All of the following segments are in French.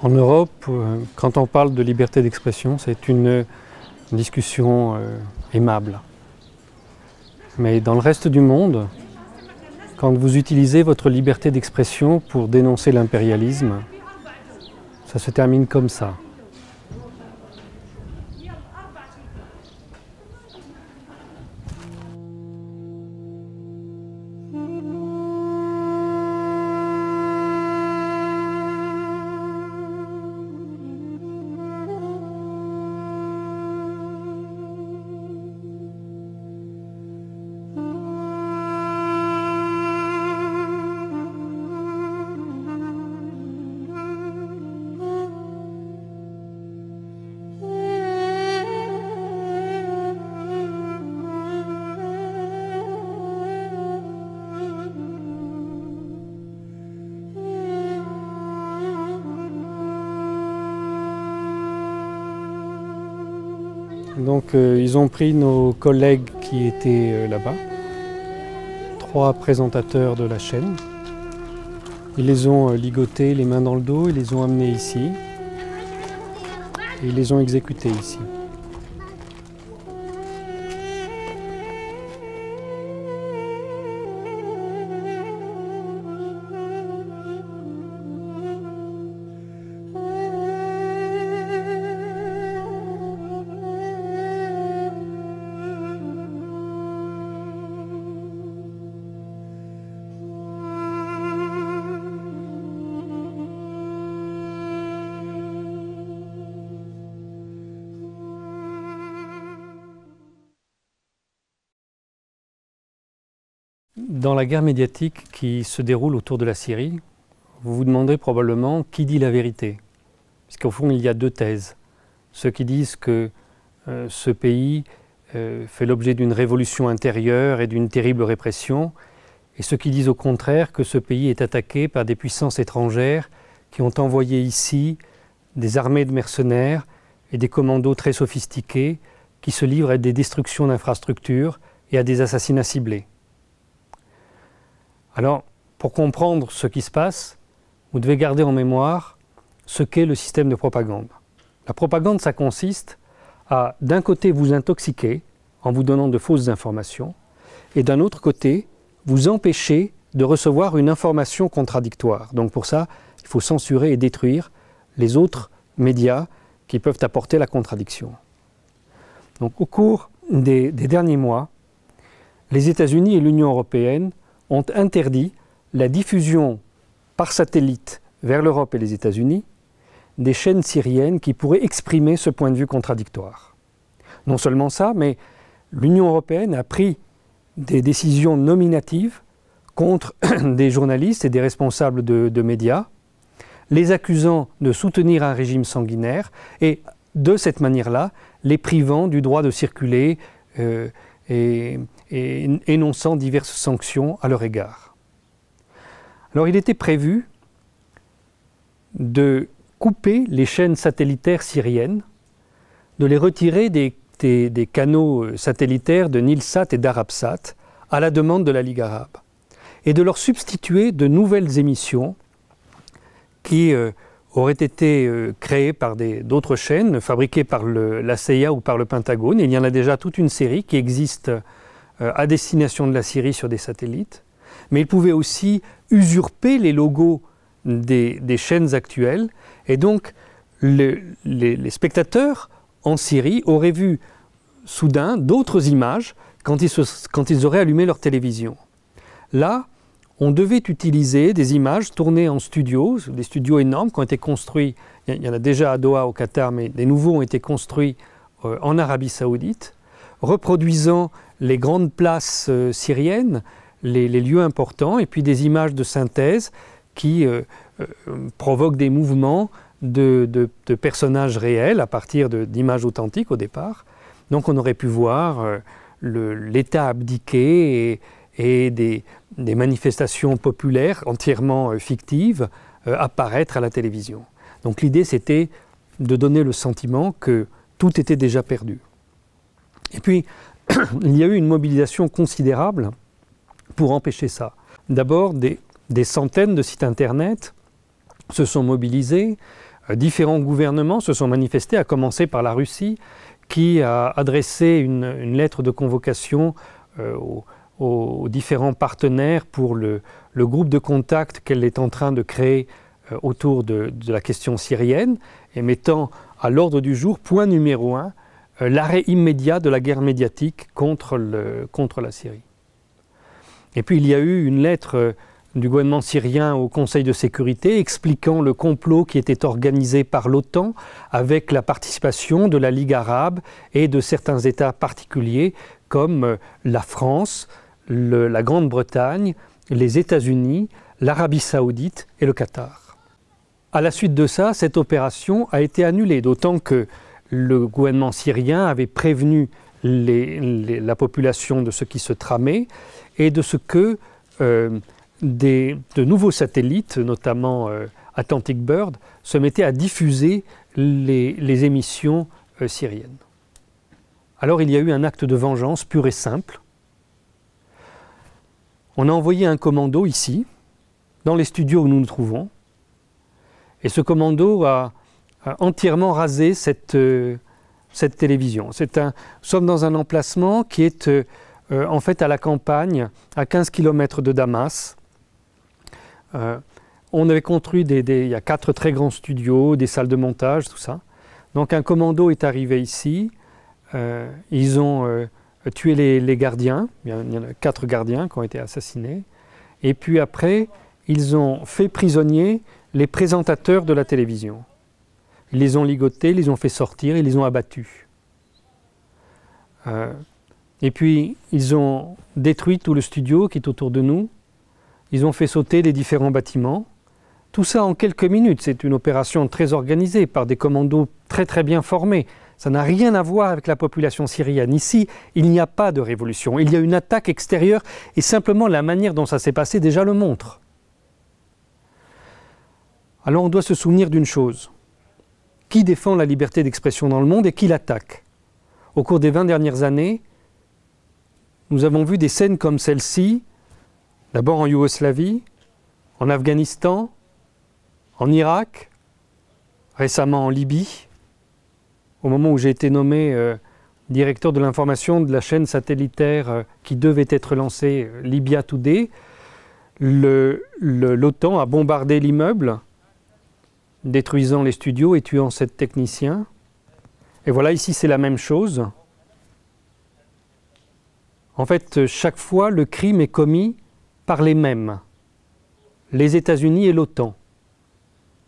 En Europe, quand on parle de liberté d'expression, c'est une discussion aimable. Mais dans le reste du monde, quand vous utilisez votre liberté d'expression pour dénoncer l'impérialisme, ça se termine comme ça. Donc ils ont pris nos collègues qui étaient là-bas, 3 présentateurs de la chaîne. Ils les ont ligotés les mains dans le dos, ils les ont amenés ici et ils les ont exécutés ici. Dans la guerre médiatique qui se déroule autour de la Syrie, vous vous demandez probablement qui dit la vérité. Puisqu'au fond, il y a 2 thèses. Ceux qui disent que ce pays fait l'objet d'une révolution intérieure et d'une terrible répression, et ceux qui disent au contraire que ce pays est attaqué par des puissances étrangères qui ont envoyé ici des armées de mercenaires et des commandos très sophistiqués qui se livrent à des destructions d'infrastructures et à des assassinats ciblés. Alors, pour comprendre ce qui se passe, vous devez garder en mémoire ce qu'est le système de propagande. La propagande, ça consiste à, d'un côté, vous intoxiquer en vous donnant de fausses informations, et d'un autre côté, vous empêcher de recevoir une information contradictoire. Donc pour ça, il faut censurer et détruire les autres médias qui peuvent apporter la contradiction. Donc au cours des derniers mois, les États-Unis et l'Union européenne ont interdit la diffusion par satellite vers l'Europe et les États-Unis des chaînes syriennes qui pourraient exprimer ce point de vue contradictoire. Non seulement ça, mais l'Union européenne a pris des décisions nominatives contre des journalistes et des responsables de médias, les accusant de soutenir un régime sanguinaire et de cette manière-là, les privant du droit de circuler et énonçant diverses sanctions à leur égard. Alors il était prévu de couper les chaînes satellitaires syriennes, de les retirer des canaux satellitaires de Nilsat et d'Arabsat à la demande de la Ligue arabe, et de leur substituer de nouvelles émissions qui auraient été créées par d'autres chaînes, fabriquées par la CIA ou par le Pentagone. Il y en a déjà toute une série qui existe à destination de la Syrie sur des satellites, mais ils pouvaient aussi usurper les logos des chaînes actuelles, et donc les spectateurs en Syrie auraient vu soudain d'autres images quand ils auraient allumé leur télévision. Là, on devait utiliser des images tournées en studio, des studios énormes qui ont été construits, il y en a déjà à Doha au Qatar, mais des nouveaux ont été construits en Arabie Saoudite, reproduisant les grandes places syriennes, les lieux importants, et puis des images de synthèse qui provoquent des mouvements de personnages réels à partir d'images authentiques au départ. Donc on aurait pu voir l'État abdiqué et des manifestations populaires entièrement fictives apparaître à la télévision. Donc l'idée c'était de donner le sentiment que tout était déjà perdu. Et puis il y a eu une mobilisation considérable pour empêcher ça. D'abord, des centaines de sites internet se sont mobilisés. Différents gouvernements se sont manifestés, à commencer par la Russie, qui a adressé une lettre de convocation aux différents partenaires pour le groupe de contact qu'elle est en train de créer autour de la question syrienne, et mettant à l'ordre du jour, point numéro 1, l'arrêt immédiat de la guerre médiatique contre la Syrie. Et puis il y a eu une lettre du gouvernement syrien au Conseil de sécurité expliquant le complot qui était organisé par l'OTAN avec la participation de la Ligue arabe et de certains États particuliers comme la France, la Grande-Bretagne, les États-Unis, l'Arabie saoudite et le Qatar. À la suite de ça, cette opération a été annulée, d'autant que le gouvernement syrien avait prévenu la population de ce qui se tramait et de ce que de nouveaux satellites, notamment Atlantic Bird, se mettaient à diffuser les émissions syriennes. Alors il y a eu un acte de vengeance pur et simple. On a envoyé un commando ici, dans les studios où nous nous trouvons, et ce commando a entièrement rasé cette télévision. Nous sommes dans un emplacement qui est en fait à la campagne, à 15 km de Damas. On avait construit il y a 4 très grands studios, des salles de montage, tout ça. Donc un commando est arrivé ici. Ils ont tué les gardiens. Il y en a 4 gardiens qui ont été assassinés. Et puis après, ils ont fait prisonniers les présentateurs de la télévision. Ils les ont ligotés, ils les ont fait sortir, ils les ont abattus. Et puis, ils ont détruit tout le studio qui est autour de nous. Ils ont fait sauter les différents bâtiments. Tout ça en quelques minutes. C'est une opération très organisée par des commandos très très bien formés. Ça n'a rien à voir avec la population syrienne. Ici, il n'y a pas de révolution. Il y a une attaque extérieure et simplement la manière dont ça s'est passé déjà le montre. Alors on doit se souvenir d'une chose. Qui défend la liberté d'expression dans le monde et qui l'attaque? Au cours des 20 dernières années, nous avons vu des scènes comme celle-ci, d'abord en Yougoslavie, en Afghanistan, en Irak, récemment en Libye. Au moment où j'ai été nommé directeur de l'information de la chaîne satellitaire qui devait être lancée, Libya Today, l'OTAN a bombardé l'immeuble, détruisant les studios et tuant 7 techniciens. Et voilà, ici c'est la même chose. En fait, chaque fois, le crime est commis par les mêmes, les États-Unis et l'OTAN.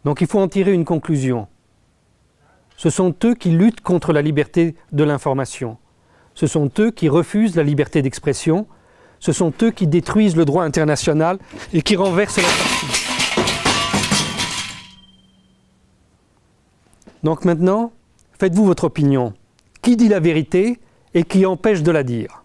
Donc il faut en tirer une conclusion. Ce sont eux qui luttent contre la liberté de l'information. Ce sont eux qui refusent la liberté d'expression. Ce sont eux qui détruisent le droit international et qui renversent la partie. Donc maintenant, faites-vous votre opinion. Qui dit la vérité et qui empêche de la dire ?